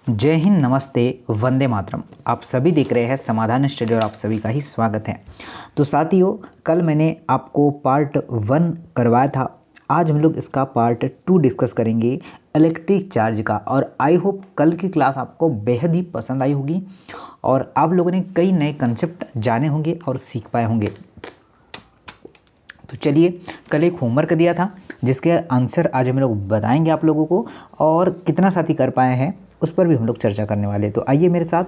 जय हिंद, नमस्ते, वंदे मातरम। आप सभी देख रहे हैं समाधान स्टडी और आप सभी का ही स्वागत है। तो साथियों, कल मैंने आपको पार्ट 1 करवाया था। आज हम लोग इसका पार्ट 2 डिस्कस करेंगे इलेक्ट्रिक चार्ज का। और आई होप कल की क्लास आपको बेहद ही पसंद आई होगी और आप लोगों ने कई नए कंसेप्ट जाने होंगे और सीख पाए होंगे। तो चलिए, कल एक होमवर्क दिया था जिसके आंसर आज हम लोग बताएंगे आप लोगों को, और कितना साथी कर पाए हैं उस पर भी हम लोग चर्चा करने वाले हैं। तो आइए मेरे साथ,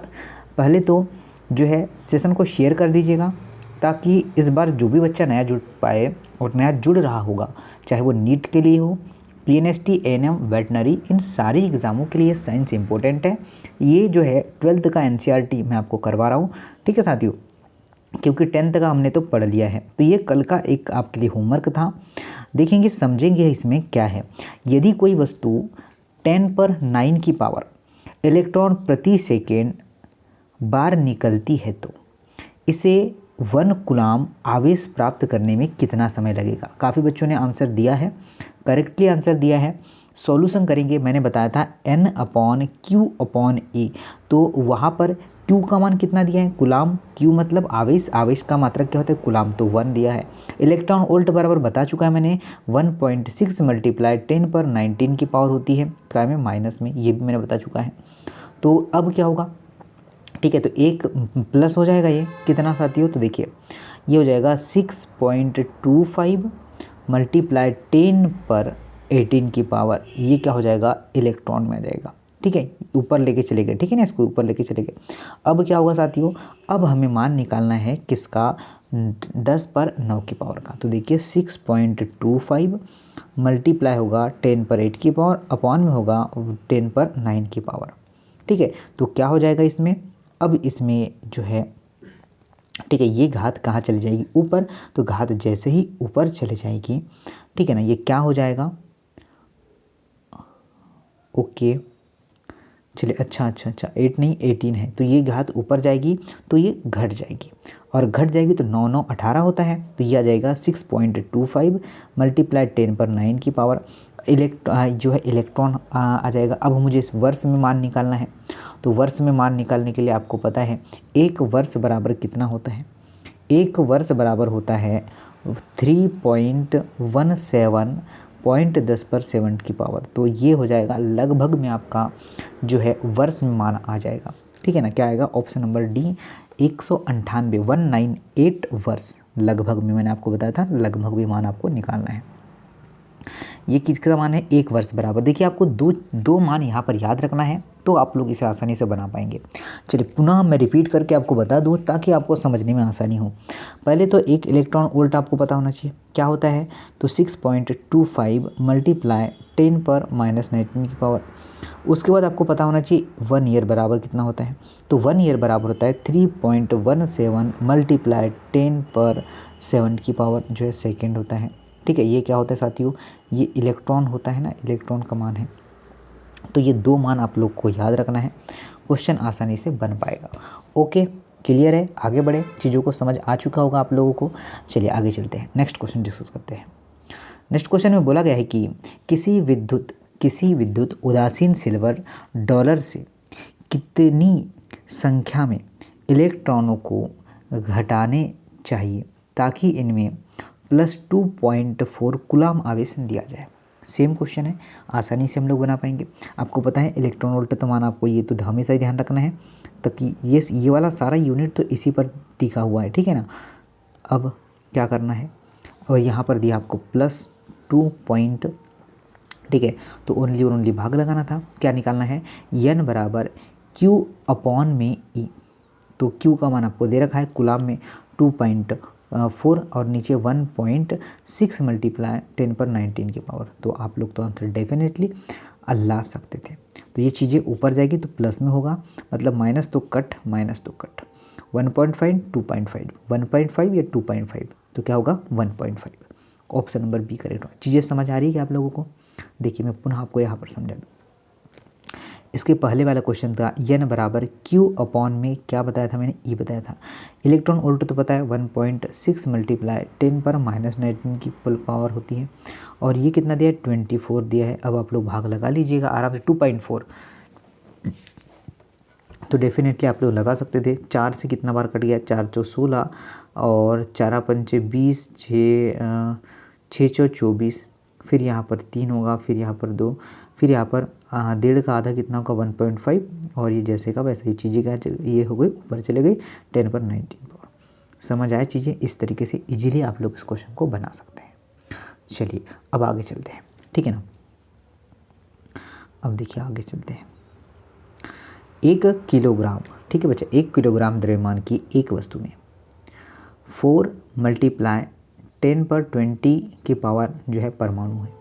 पहले तो जो है सेशन को शेयर कर दीजिएगा ताकि इस बार जो भी बच्चा नया जुड़ पाए और नया जुड़ रहा होगा, चाहे वो नीट के लिए हो, PNST, ANM, वेटनरी, इन सारी एग्ज़ामों के लिए साइंस इंपॉर्टेंट है। ये जो है 12th का NCERT मैं आपको करवा रहा हूँ, ठीक है साथियों, क्योंकि 10th का हमने तो पढ़ लिया है। तो ये कल का एक आपके लिए होमवर्क था। देखेंगे, समझेंगे इसमें क्या है। यदि कोई वस्तु 10⁹ की पावर इलेक्ट्रॉन प्रति सेकेंड बार निकलती है तो इसे 1 कूलाम आवेश प्राप्त करने में कितना समय लगेगा। काफ़ी बच्चों ने आंसर दिया है, करेक्टली आंसर दिया है। सॉल्यूशन करेंगे, मैंने बताया था N/Q/A। तो वहाँ पर Q का मान कितना दिया है, कूलाम। Q मतलब आवेश, आवेश का मात्रक क्या होता है, कूलाम, तो 1 दिया है। इलेक्ट्रॉन वोल्ट बराबर बता चुका है मैंने, 1.6 × 10⁻19 की पावर होती है, क्या में माइनस में, ये भी मैंने बता चुका है। तो अब क्या होगा, ठीक है, तो एक प्लस हो जाएगा, ये कितना साथियों, तो देखिए ये हो जाएगा 6.25 × 10⁻18 की पावर, ये क्या हो जाएगा, इलेक्ट्रॉन में आ जाएगा। ठीक है, ऊपर लेके चले गए, ठीक है ना, इसको ऊपर लेके चले गए। अब क्या होगा साथियों, अब हमें मान निकालना है किसका, 10⁹ की पावर का। तो देखिए 6.25 मल्टीप्लाई होगा 10⁻8 की पावर, अपॉन में होगा 10⁻9 की पावर। ठीक है, तो क्या हो जाएगा इसमें, अब इसमें जो है, ठीक है, ये घात कहाँ चली जाएगी, ऊपर। तो घात जैसे ही ऊपर चले जाएगी, ठीक है ना, ये क्या हो जाएगा, ओके, चलिए, अच्छा 8 नहीं 18 है, तो ये घात ऊपर जाएगी तो ये घट जाएगी, और घट जाएगी तो 9 9 18 होता है, तो ये आ जाएगा 6.25 × 10⁻9 की पावर। जो है इलेक्ट्रॉन आ जाएगा। अब मुझे इस वर्ष में मान निकालना है, तो वर्ष में मान निकालने के लिए आपको पता है एक वर्ष बराबर कितना होता है, एक वर्ष बराबर होता है 3.17 0.10/7 की पावर। तो ये हो जाएगा लगभग में आपका जो है वर्ष में मान आ जाएगा। ठीक है ना, क्या आएगा, ऑप्शन नंबर डी, 198 वर्ष लगभग में, मैंने आपको बताया था लगभग भी मान आपको निकालना है। ये किसका मान है, एक वर्ष बराबर। देखिए आपको दो मान यहाँ पर याद रखना है, तो आप लोग इसे आसानी से बना पाएंगे। चलिए पुनः मैं रिपीट करके आपको बता दूँ ताकि आपको समझने में आसानी हो। पहले तो एक इलेक्ट्रॉन वोल्ट आपको पता होना चाहिए क्या होता है, तो 6.25 × 10⁻19 की पावर। उसके बाद आपको पता होना चाहिए 1 ईयर बराबर कितना होता है, तो 1 ईयर बराबर होता है 3.17 × 10⁻7 की पावर जो है सेकेंड होता है। ठीक है, ये क्या होता है साथियों, ये इलेक्ट्रॉन होता है ना, इलेक्ट्रॉन का मान है। तो ये दो मान आप लोग को याद रखना है, क्वेश्चन आसानी से बन पाएगा। ओके, क्लियर है, आगे बढ़े, चीज़ों को समझ आ चुका होगा आप लोगों को। चलिए आगे चलते हैं, नेक्स्ट क्वेश्चन डिस्कस करते हैं। नेक्स्ट क्वेश्चन में बोला गया है कि किसी विद्युत उदासीन सिल्वर डॉलर से कितनी संख्या में इलेक्ट्रॉनों को घटाने चाहिए ताकि इनमें +2.4 कूलाम आवेश दिया जाए। सेम क्वेश्चन है, आसानी से हम लोग बना पाएंगे। आपको पता है इलेक्ट्रॉन वोल्ट तो मान आपको ये तो हमेशा ही ध्यान रखना है, ताकि ये वाला सारा यूनिट तो इसी पर टिका हुआ है, ठीक है ना। अब क्या करना है, और यहाँ पर दिया आपको +2 पॉइंट, ठीक है, तो ओनली और ओनली भाग लगाना था। क्या निकालना है, N बराबर Q/E। तो Q का मान आपको दे रखा है कूलाम में 2.4 और नीचे 1.6 × 10⁻19 की पावर। तो आप लोग तो आंसर डेफिनेटली ला सकते थे। तो ये चीज़ें ऊपर जाएगी तो प्लस में होगा, मतलब माइनस तो कट, 1.5 2.5, 1.5 या 2.5, तो क्या होगा 1.5। Option number B correct. चीज़ें समझ आ रही है क्या आप लोगों को। देखिए मैं पुनः आपको यहाँ पर समझा दूँ। इसके पहले वाला क्वेश्चन था N बराबर Q/ में क्या बताया था मैंने, E बताया था। इलेक्ट्रॉन वोल्ट तो पता है 1.6 × 10⁻19 की फुल पावर होती है, और ये कितना दिया है 24 दिया है। अब आप लोग भाग लगा लीजिएगा आराम से, 2.4 तो डेफिनेटली आप लोग लगा सकते थे। 4 से कितना बार कट गया, 4 चौ 16 और 4 पंचे 20, 6 चौ 24, फिर यहाँ पर 3 होगा, फिर यहाँ पर 2, फिर यहाँ पर डेढ़ का आधा कितना होगा 1.5, और ये जैसे का वैसे ही चीज़ें क्या ये हो गई ऊपर चले गई 10 पर 19 पावर। समझ आए चीज़ें? इस तरीके से इजीली आप लोग इस क्वेश्चन को बना सकते हैं। चलिए अब आगे चलते हैं, ठीक है ना। अब देखिए आगे चलते हैं। 1 किलोग्राम, ठीक है बच्चा, 1 किलोग्राम द्रव्यमान की एक वस्तु में 4 × 10 पर 20 की पावर जो है परमाणु है।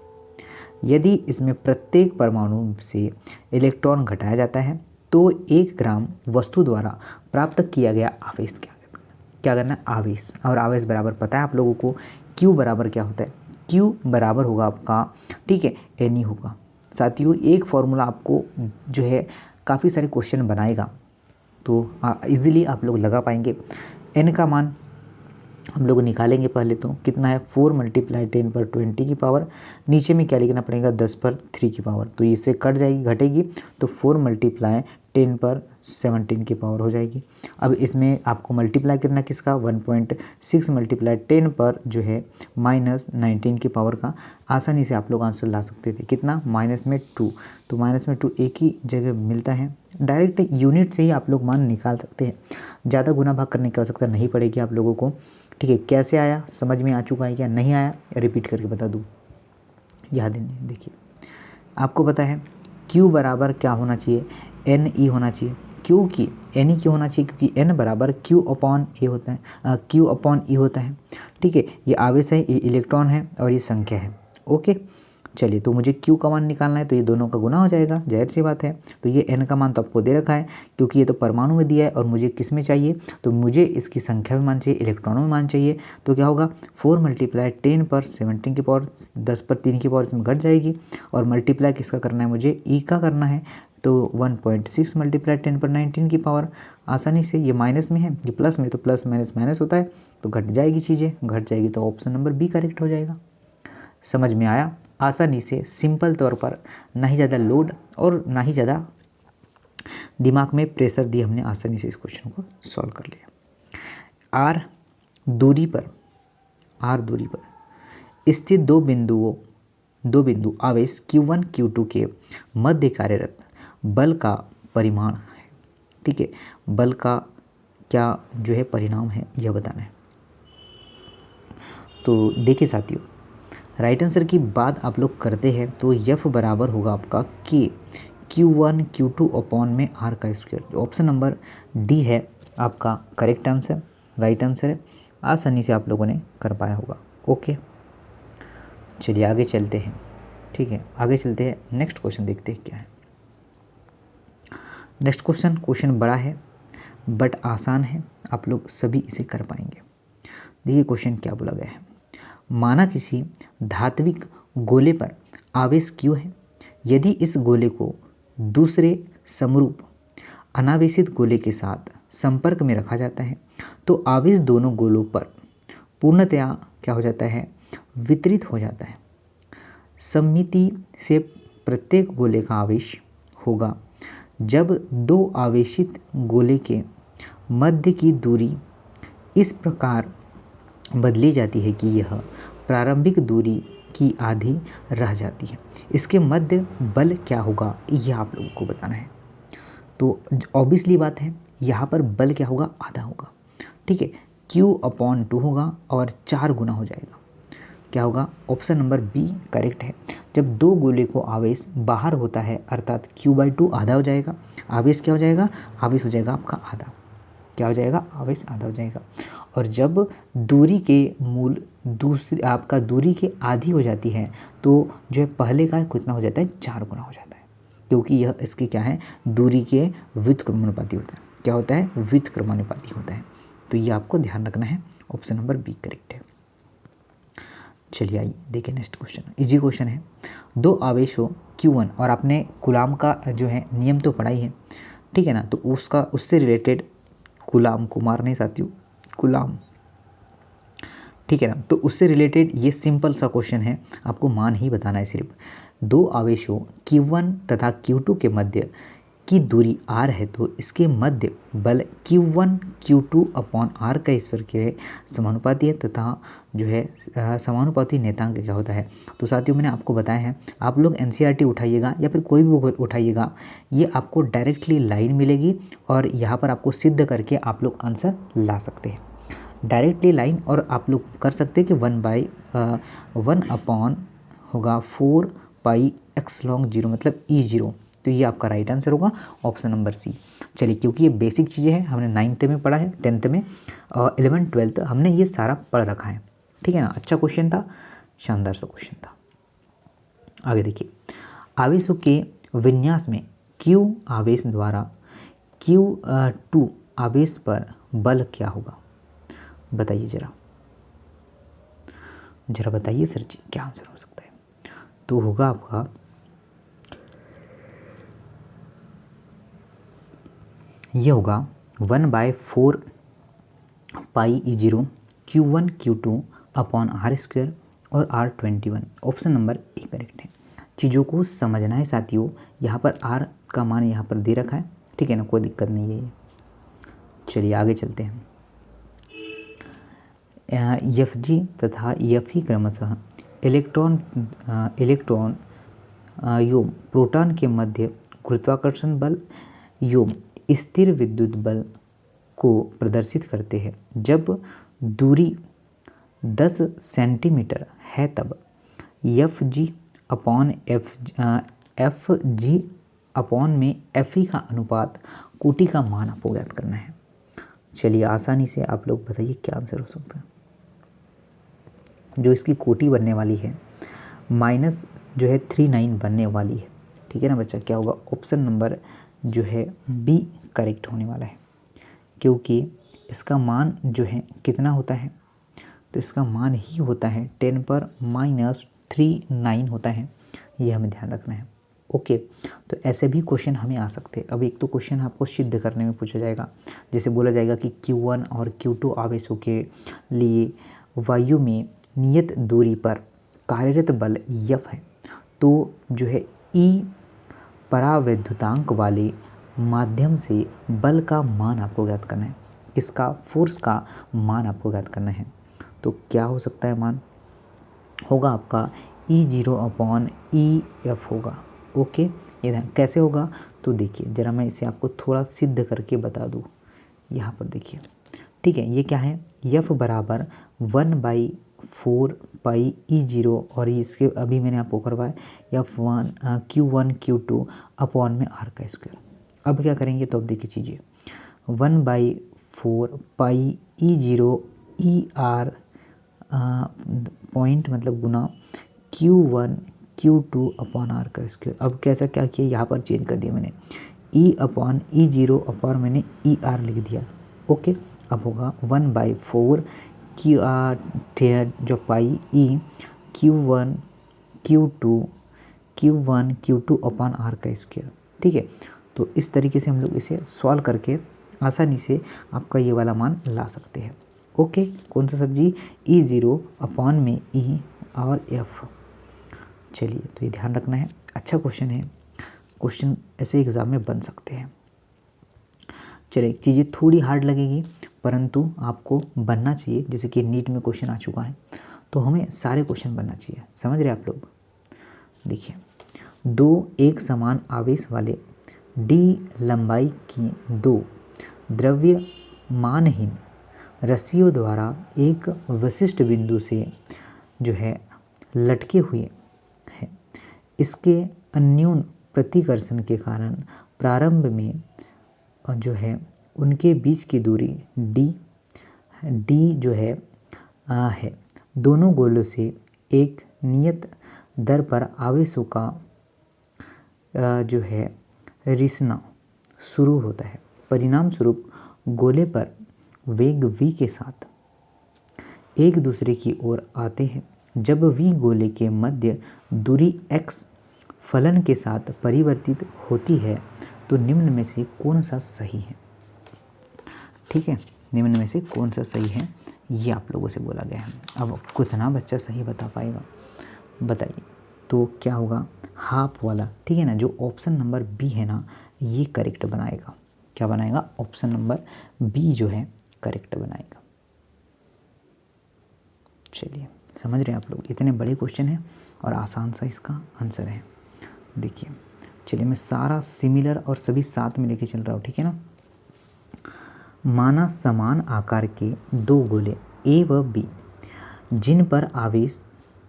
यदि इसमें प्रत्येक परमाणु से इलेक्ट्रॉन घटाया जाता है तो 1 ग्राम वस्तु द्वारा प्राप्त किया गया आवेश क्या करना है, आवेश। और आवेश बराबर पता है आप लोगों को, Q बराबर क्या होता है, Q बराबर होगा आपका, ठीक है, Ne होगा। साथियों एक फॉर्मूला आपको जो है काफ़ी सारे क्वेश्चन बनाएगा, तो इजीली आप लोग लगा पाएंगे। N का मान हम लोग निकालेंगे पहले, तो कितना है 4 × 10 पर 20 की पावर, नीचे में क्या लिखना पड़ेगा 10 पर 3 की पावर, तो इससे कट जाएगी घटेगी, तो 4 × 10 पर 17 की पावर हो जाएगी। अब इसमें आपको मल्टीप्लाई करना किसका 1.6 × 10 पर जो है -19 की पावर का। आसानी से आप लोग आंसर ला सकते थे, कितना -2, तो -2 एक ही जगह मिलता है। डायरेक्ट यूनिट से ही आप लोग मान निकाल सकते हैं, ज़्यादा गुना भाग करने की आवश्यकता नहीं पड़ेगी आप लोगों को, ठीक है। कैसे आया, समझ में आ चुका है क्या, नहीं आया रिपीट करके बता दूँ, याद नहीं। देखिए आपको पता है Q बराबर क्या होना चाहिए, Ne होना चाहिए, क्योंकि Ne क्यों होना चाहिए, क्योंकि N बराबर Q/A होता है, Q/E होता है, ठीक है। ये आवेश है, ये इलेक्ट्रॉन है और ये संख्या है, ओके। चलिए तो मुझे Q का मान निकालना है, तो ये दोनों का गुना हो जाएगा, जाहिर सी बात है। तो ये N का मान तो आपको दे रखा है, क्योंकि ये तो परमाणु में दिया है, और मुझे किस में चाहिए, तो मुझे इसकी संख्या में मान चाहिए, इलेक्ट्रॉनों में मान चाहिए। तो क्या होगा 4 × 10 पर 17 की पावर, 10 पर 3 की पावर इसमें घट जाएगी, और मल्टीप्लाई किसका करना है, मुझे E का करना है, तो 1.6 × 10 पर 19 की पावर। आसानी से ये माइनस में है, ये प्लस में, तो प्लस माइनस माइनस होता है, तो घट जाएगी चीज़ें, घट जाएगी, तो ऑप्शन नंबर बी करेक्ट हो जाएगा। समझ में आया? आसानी से सिंपल तौर पर, ना ही ज़्यादा लोड और ना ही ज़्यादा दिमाग में प्रेशर दिए, हमने आसानी से इस क्वेश्चन को सॉल्व कर लिया। आर दूरी पर स्थित दो बिंदु आवेश Q1 Q2 के मध्य कार्यरत बल का परिमाण है, ठीक है। बल का क्या जो है परिणाम है यह बताना है। तो देखिए साथियों, राइट आंसर की बात आप लोग करते हैं तो F बराबर होगा आपका Q1 Q2 अपॉन में R का स्क्वायर। ऑप्शन नंबर डी है आपका करेक्ट आंसर, राइट आंसर है। आसानी से आप लोगों ने कर पाया होगा, ओके। चलिए आगे चलते हैं, ठीक है, आगे चलते हैं, नेक्स्ट क्वेश्चन देखते हैं क्या है। नेक्स्ट क्वेश्चन बड़ा है बट आसान है, आप लोग सभी इसे कर पाएंगे। देखिए क्वेश्चन क्या बोला गया है। माना किसी धात्विक गोले पर आवेश Q है, यदि इस गोले को दूसरे समरूप अनावेशित गोले के साथ संपर्क में रखा जाता है तो आवेश दोनों गोलों पर पूर्णतया क्या हो जाता है, वितरित हो जाता है। सममिति से प्रत्येक गोले का आवेश होगा जब दो आवेशित गोले के मध्य की दूरी इस प्रकार बदली जाती है कि यह प्रारंभिक दूरी की आधी रह जाती है। इसके मध्य बल क्या होगा यह आप लोगों को बताना है। तो ऑब्वियसली बात है, यहाँ पर बल क्या होगा, आधा होगा, ठीक है। Q/2 होगा और 4 गुना हो जाएगा, क्या होगा, ऑप्शन नंबर बी करेक्ट है। जब दो गोले को आवेश बाहर होता है अर्थात Q/2 आधा हो जाएगा, आवेश क्या हो जाएगा, आवेश हो जाएगा आपका आधा, क्या हो जाएगा, आवेश आधा हो जाएगा। और जब दूरी के मूल दूसरी आपका दूरी के आधी हो जाती है तो जो है पहले का कितना हो जाता है, 4 गुना हो जाता है, क्योंकि यह इसके क्या है, दूरी के व्युत्क्रमानुपाती होता है। क्या होता है, व्युत्क्रमानुपाती होता है। तो ये आपको ध्यान रखना है, ऑप्शन नंबर बी करेक्ट है। चलिए आइए देखिए नेक्स्ट क्वेश्चन, इजी क्वेश्चन है। दो आवेशों Q1 और आपने कूलाम का जो है नियम तो पढ़ा ही है, ठीक है ना, तो उससे रिलेटेड कूलाम, कुमार नहीं साथियों, कूलाम, ठीक है ना, तो उससे रिलेटेड ये सिंपल सा क्वेश्चन है, आपको मान ही बताना है सिर्फ। दो आवेशों Q1 तथा Q2 के मध्य की दूरी r है तो इसके मध्य बल Q1 Q2 अपॉन r का स्क्वायर के समानुपाती है तथा जो है समानुपाती नेतांक क्या होता है। तो साथियों मैंने आपको बताया है, आप लोग NCERT उठाइएगा या फिर कोई भी बुक उठाइएगा, ये आपको डायरेक्टली लाइन मिलेगी और यहाँ पर आपको सिद्ध करके आप लोग आंसर ला सकते हैं डायरेक्टली लाइन। और आप लोग कर सकते हैं कि 1 अपॉन होगा 4 पाई x लॉन्ग 0 मतलब E0। तो ये आपका राइट आंसर होगा ऑप्शन नंबर सी। चलिए, क्योंकि ये बेसिक चीज़ें हैं, हमने 9th में पढ़ा है, 10th में और 11th 12th हमने ये सारा पढ़ रखा है, ठीक है ना। अच्छा क्वेश्चन था, शानदार सा क्वेश्चन था। आगे देखिए, आवेशों के विन्यास में Q आवेश द्वारा Q2 आवेश पर बल क्या होगा, बताइए जरा बताइए सर जी, क्या आंसर हो सकता है। तो होगा आपका ये होगा 1/4 पाई E0 Q1 Q2 upon R² और R21। Option number A correct है। चीज़ों को समझना है साथियों, यहाँ पर R का मान यहाँ पर दे रखा है, ठीक है ना, कोई दिक्कत नहीं है ये। चलिए आगे चलते हैं। Fg तथा Fe क्रमशः इलेक्ट्रॉन योम प्रोटॉन के मध्य गुरुत्वाकर्षण बल योम स्थिर विद्युत बल को प्रदर्शित करते हैं। जब दूरी 10 सेंटीमीटर है तब Fg अपॉन Fg अपॉन में Fe का अनुपात कोटि का मान आपको ज्ञात करना है। चलिए आसानी से आप लोग बताइए क्या आंसर हो सकता है। जो इसकी कोटि बनने वाली है माइनस जो है 39 बनने वाली है, ठीक है ना बच्चा। क्या होगा, ऑप्शन नंबर जो है बी करेक्ट होने वाला है, क्योंकि इसका मान जो है कितना होता है, तो इसका मान ही होता है 10⁻³ होता है, ये हमें ध्यान रखना है। ओके, तो ऐसे भी क्वेश्चन हमें आ सकते हैं। अब एक तो क्वेश्चन आपको सिद्ध करने में पूछा जाएगा, जैसे बोला जाएगा कि Q1 और Q2 आवेशों के लिए वायु में नियत दूरी पर कार्यरत बल F है, तो जो है E परावैद्युतांक वाले माध्यम से बल का मान आपको ज्ञात करना है, किसका, फोर्स का मान आपको ज्ञात करना है। तो क्या हो सकता है मान, होगा आपका E0 अपॉन EF होगा। ओके, ये ध्यान कैसे होगा, तो देखिए जरा मैं इसे आपको थोड़ा सिद्ध करके बता दूँ। यहाँ पर देखिए, ठीक है, ये क्या है, F बराबर 1/4 पाई E0 और इसके अभी मैंने आपको करवाया Q1 Q2 अपॉन में R का स्क्वायर। अब क्या करेंगे, तो अब देखिए चीज़ें 1/4 पाई E0 ER पॉइंट मतलब गुना Q1 Q2 अपॉन R का स्क्वायर। अब कैसा क्या किया, यहाँ पर चेंज कर दिया मैंने, E अपॉन E0 अपॉन मैंने ER लिख दिया। ओके, अब होगा 1/4 जो पाई E Q1 Q2 upon R का स्क्वायर, ठीक है। तो इस तरीके से हम लोग इसे सॉल्व करके आसानी से आपका ये वाला मान ला सकते हैं। ओके, कौन सा सर जी, E0 अपॉन में E और F। चलिए, तो ये ध्यान रखना है, अच्छा क्वेश्चन है, क्वेश्चन ऐसे एग्ज़ाम में बन सकते हैं। चलिए, चीज़ें थोड़ी हार्ड लगेगी परंतु आपको बनना चाहिए, जैसे कि नीट में क्वेश्चन आ चुका है, तो हमें सारे क्वेश्चन बनना चाहिए, समझ रहे आप लोग। देखिए, दो एक समान आवेश वाले d लंबाई की दो द्रव्यमानहीन रस्सियों द्वारा एक विशिष्ट बिंदु से जो है लटके हुए हैं। इसके अन्योन प्रतिकर्षण के कारण प्रारंभ में जो है उनके बीच की दूरी d जो है दोनों गोलों से एक नियत दर पर आवेशों का जो है रिसना शुरू होता है। परिणाम स्वरूप गोले पर वेग v के साथ एक दूसरे की ओर आते हैं। जब v गोले के मध्य दूरी x फलन के साथ परिवर्तित होती है तो निम्न में से कौन सा सही है, ठीक है, निम्न में से कौन सा सही है, ये आप लोगों से बोला गया है। अब कितना बच्चा सही बता पाएगा बताइए। तो क्या होगा, हाफ वाला, ठीक है ना, जो ऑप्शन नंबर बी है ना, ये करेक्ट बनाएगा। क्या बनाएगा? ऑप्शन नंबर बी जो है करेक्ट बनाएगा। चलिए, समझ रहे हैं आप लोग, इतने बड़े क्वेश्चन हैं और आसान सा इसका आंसर है। देखिए, चलिए मैं सारा सिमिलर और सभी साथ में लेके चल रहा हूँ, ठीक है ना। माना समान आकार के दो गोले ए व बी जिन पर आवेश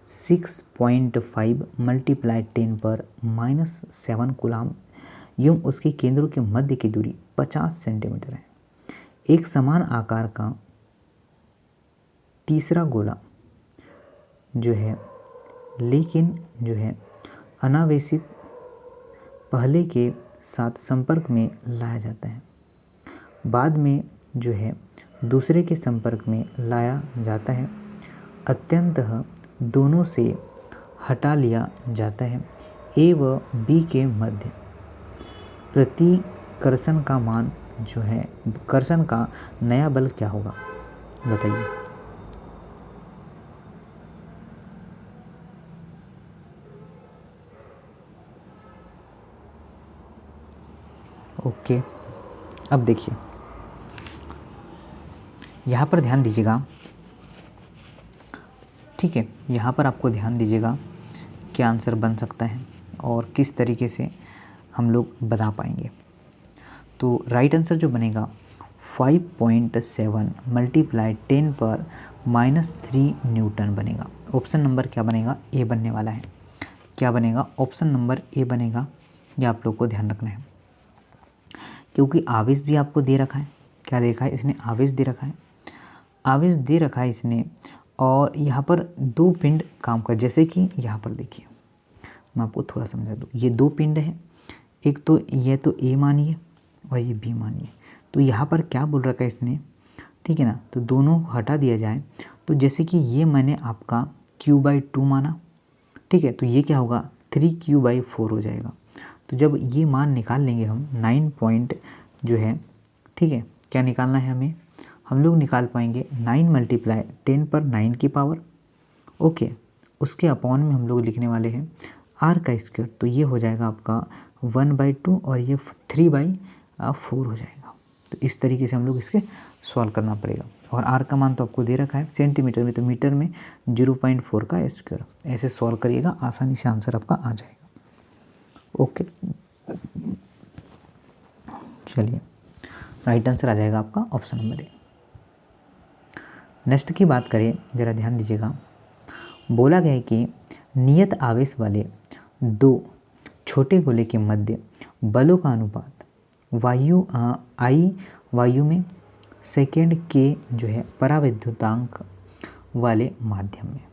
6.5 × 10⁻⁻7 कूलाम यूं उसके केंद्रों के मध्य की दूरी 50 सेंटीमीटर है। एक समान आकार का तीसरा गोला जो है लेकिन जो है अनावेशित पहले के साथ संपर्क में लाया जाता है, बाद में जो है दूसरे के संपर्क में लाया जाता है, अत्यंतः दोनों से हटा लिया जाता है। ए व बी के मध्य प्रतिकर्षण का मान जो है, कर्षण का नया बल क्या होगा? बताइए। ओके, अब देखिए यहाँ पर ध्यान दीजिएगा, ठीक है। यहाँ पर आपको ध्यान दीजिएगा क्या आंसर बन सकता है और किस तरीके से हम लोग बता पाएंगे। तो राइट आंसर जो बनेगा 5.7 × 10⁻³ न्यूटन बनेगा। ऑप्शन नंबर क्या बनेगा? ए बनने वाला है। क्या बनेगा? ऑप्शन नंबर ए बनेगा। ये आप लोग को ध्यान रखना है, क्योंकि आवेश भी आपको दे रखा है। क्या दे रखा है? इसने आवेश दे रखा है, आवेश दे रखा है इसने, और यहाँ पर दो पिंड काम कर, जैसे कि यहाँ पर देखिए, मैं आपको थोड़ा समझा दूँ। ये दो पिंड है, एक तो ये तो ए मानिए और ये बी मानिए। तो यहाँ पर क्या बोल रखा है इसने, ठीक है ना। तो दोनों हटा दिया जाए, तो जैसे कि ये मैंने आपका Q/2 माना, ठीक है, तो ये क्या होगा? 3Q/4 हो जाएगा। तो जब ये मान निकाल लेंगे हम 9 पॉइंट जो है, ठीक है, क्या निकालना है हमें? हम लोग निकाल पाएंगे 9 × 10 पर 9 की पावर, ओके। उसके अपॉन में हम लोग लिखने वाले हैं r का स्क्वायर, तो ये हो जाएगा आपका 1/2 और ये 3/4 हो जाएगा। तो इस तरीके से हम लोग इसके सॉल्व करना पड़ेगा। और r का मान तो आपको दे रखा है सेंटीमीटर में, तो मीटर में 0.4 का स्क्वायर। ऐसे सॉल्व करिएगा, आसानी से आंसर आपका आ जाएगा। ओके, चलिए राइट आंसर आ जाएगा आपका ऑप्शन नंबर ए। नेक्स्ट की बात करें, ज़रा ध्यान दीजिएगा। बोला गया है कि नियत आवेश वाले दो छोटे गोले के मध्य बलों का अनुपात वायु में सेकेंड के जो है पराविद्युतांक वाले माध्यम में।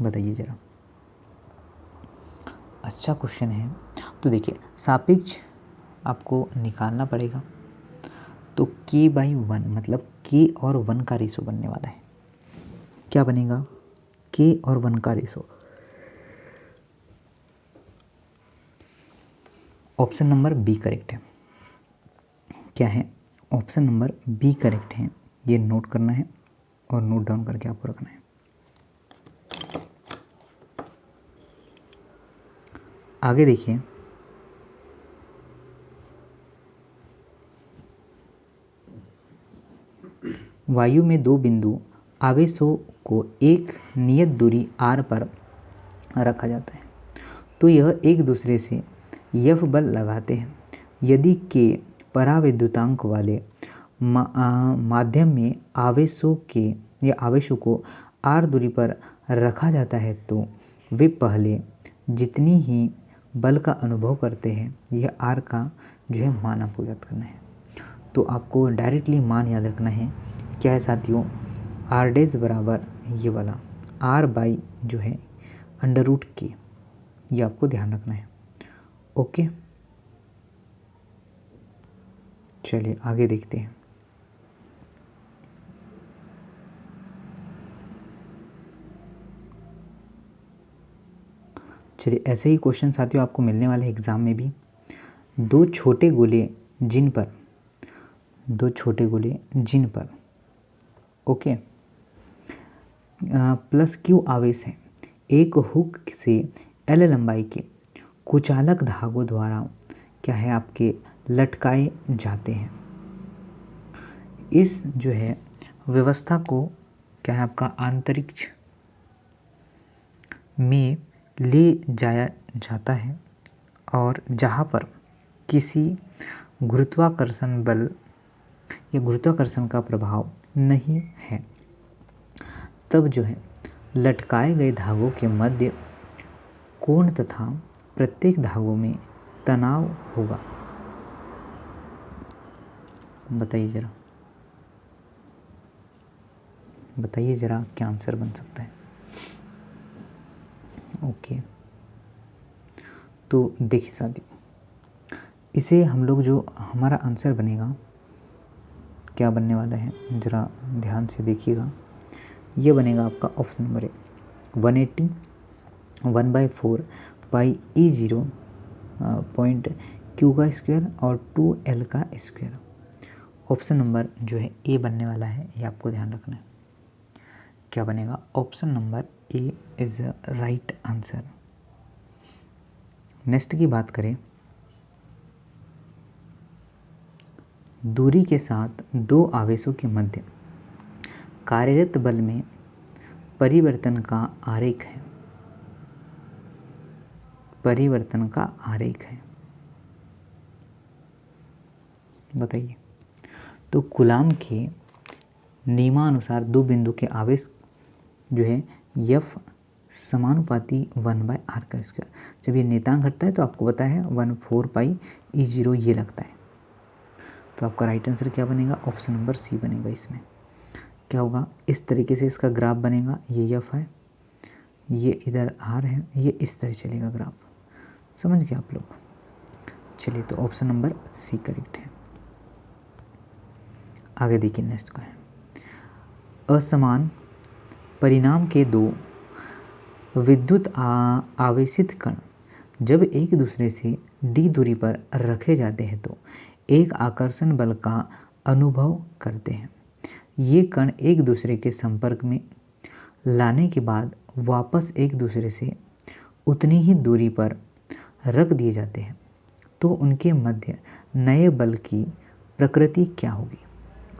बताइए ज़रा। अच्छा क्वेश्चन है। तो देखिए, सापेक्ष आपको निकालना पड़ेगा। तो K/1 मतलब K और 1 का रेशो बनने वाला है। क्या बनेगा? K और 1 का ratio. Option number B correct है। क्या है? ऑप्शन नंबर बी करेक्ट है। ये नोट करना है और नोट डाउन करके आपको रखना है। आगे देखिए, वायु में दो बिंदु आवेशों को एक नियत दूरी r पर रखा जाता है, तो यह एक दूसरे से F बल लगाते हैं। यदि K पराविद्युतांक वाले माध्यम में आवेशों को r दूरी पर रखा जाता है, तो वे पहले जितनी ही बल का अनुभव करते हैं, यह r का जो है मान आपको याद करना है। तो आपको डायरेक्टली मान याद रखना है। क्या है साथियों? r' बराबर ये वाला r/ जो है √K, ये आपको ध्यान रखना है। ओके, चलिए आगे देखते हैं। चलिए, ऐसे ही क्वेश्चन साथियों आपको मिलने वाले एग्जाम में भी। दो छोटे गोले जिन पर ओके प्लस Q आवेश है, एक हुक से L लंबाई के कुचालक धागों द्वारा क्या है आपके लटकाए जाते हैं। इस जो है व्यवस्था को क्या है आपका अंतरिक्ष में ले जाया जाता है और जहाँ पर किसी गुरुत्वाकर्षण बल या गुरुत्वाकर्षण का प्रभाव नहीं है, तब जो है लटकाए गए धागों के मध्य कोण तथा प्रत्येक धागों में तनाव होगा। बताइए जरा क्या आंसर बन सकता है। ओके, तो देखिए साथियों, इसे हम लोग जो हमारा आंसर बनेगा क्या बनने वाला है, ज़रा ध्यान से देखिएगा। ये बनेगा आपका ऑप्शन नंबर 180 1/4 पाई E0 पॉइंट Q का स्क्वायर और 2L का स्क्वायर। ऑप्शन नंबर जो है ए बनने वाला है, ये आपको ध्यान रखना है। क्या बनेगा? Option number A is right answer. Next की बात करें, दूरी के साथ दो आवेशों के मध्य कार्यरत बल में परिवर्तन का आरेख है। परिवर्तन का आरेख है, बताइए। तो कूलाम के नियमानुसार दो बिंदु के आवेश जो है F समानुपाती 1/r का स्क्वायर। जब ये नियतांक घटता है तो आपको पता है 1/4 पाई E0 ये लगता है। तो आपका राइट आंसर क्या बनेगा? ऑप्शन नंबर सी बनेगा। इसमें क्या होगा, इस तरीके से इसका ग्राफ बनेगा। ये F है, ये इधर R है, ये इस तरह चलेगा ग्राफ। समझ गए आप लोग? चलिए, तो ऑप्शन नंबर सी करेक्ट है। आगे देखिए, नेक्स्ट का है, असमान परिणाम के दो विद्युत आवेशित कण जब एक दूसरे से d दूरी पर रखे जाते हैं तो एक आकर्षण बल का अनुभव करते हैं। ये कण एक दूसरे के संपर्क में लाने के बाद वापस एक दूसरे से उतनी ही दूरी पर रख दिए जाते हैं, तो उनके मध्य नए बल की प्रकृति क्या होगी?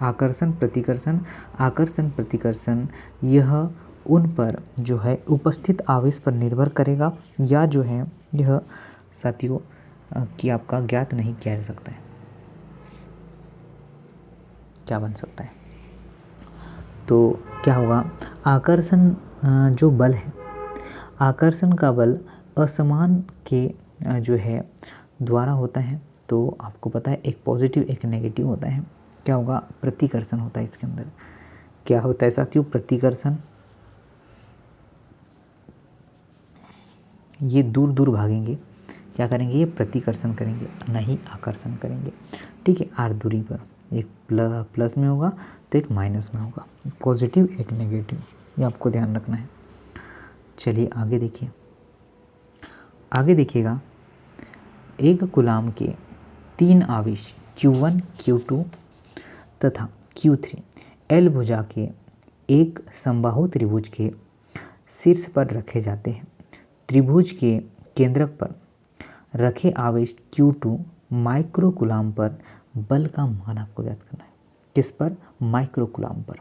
आकर्षण प्रतिकर्षण, आकर्षण प्रतिकर्षण, यह उन पर जो है उपस्थित आवेश पर निर्भर करेगा, या जो है यह साथियों कि आपका ज्ञात नहीं किया जा सकता है। क्या बन सकता है? तो क्या होगा, आकर्षण जो बल है, आकर्षण का बल असमान के जो है द्वारा होता है। तो आपको पता है एक पॉजिटिव एक नेगेटिव होता है। क्या होगा? प्रतिकर्षण होता है। इसके अंदर क्या होता है साथियों? प्रतिकर्षण। ये दूर दूर भागेंगे, क्या करेंगे? ये प्रतिकर्षण करेंगे, नहीं आकर्षण करेंगे। ठीक है, आर दूरी पर एक प्लस में होगा तो एक माइनस में होगा, पॉजिटिव एक नेगेटिव, ये आपको ध्यान रखना है। चलिए आगे देखिए, आगे देखिएगा, एक कूलाम के 3 आवेश Q1 Q2 तथा Q3 L भुजा के एक समबाहु त्रिभुज के शीर्ष पर रखे जाते हैं। त्रिभुज के केंद्रक पर रखे आवेश Q2 माइक्रो कूलाम पर बल का मान आपको ज्ञात करना है। किस पर? माइक्रो कूलाम पर।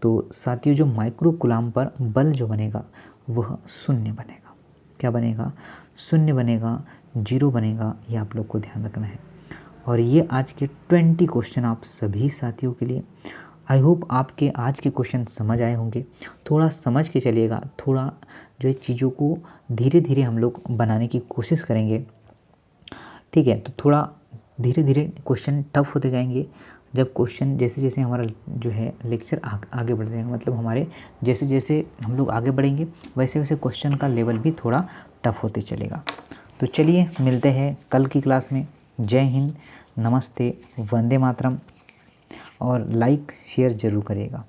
तो साथियों, जो माइक्रो कूलाम पर बल जो बनेगा वह 0 बनेगा। क्या बनेगा? 0 बनेगा, 0 बनेगा, ये आप लोग को ध्यान रखना है। और ये आज के 20 क्वेश्चन आप सभी साथियों के लिए। आई होप आपके आज के क्वेश्चन समझ आए होंगे। थोड़ा समझ के चलिएगा, थोड़ा जो है चीज़ों को धीरे धीरे हम लोग बनाने की कोशिश करेंगे। ठीक है, तो थोड़ा धीरे धीरे क्वेश्चन टफ होते जाएंगे। जब क्वेश्चन जैसे जैसे हमारा जो है लेक्चर आगे बढ़ जाएगा, मतलब हमारे जैसे जैसे हम लोग आगे बढ़ेंगे वैसे वैसे क्वेश्चन का लेवल भी थोड़ा टफ होते चलेगा। तो चलिए मिलते हैं कल की क्लास में। जय हिंद, नमस्ते, वंदे मातरम, और लाइक शेयर ज़रूर करिएगा।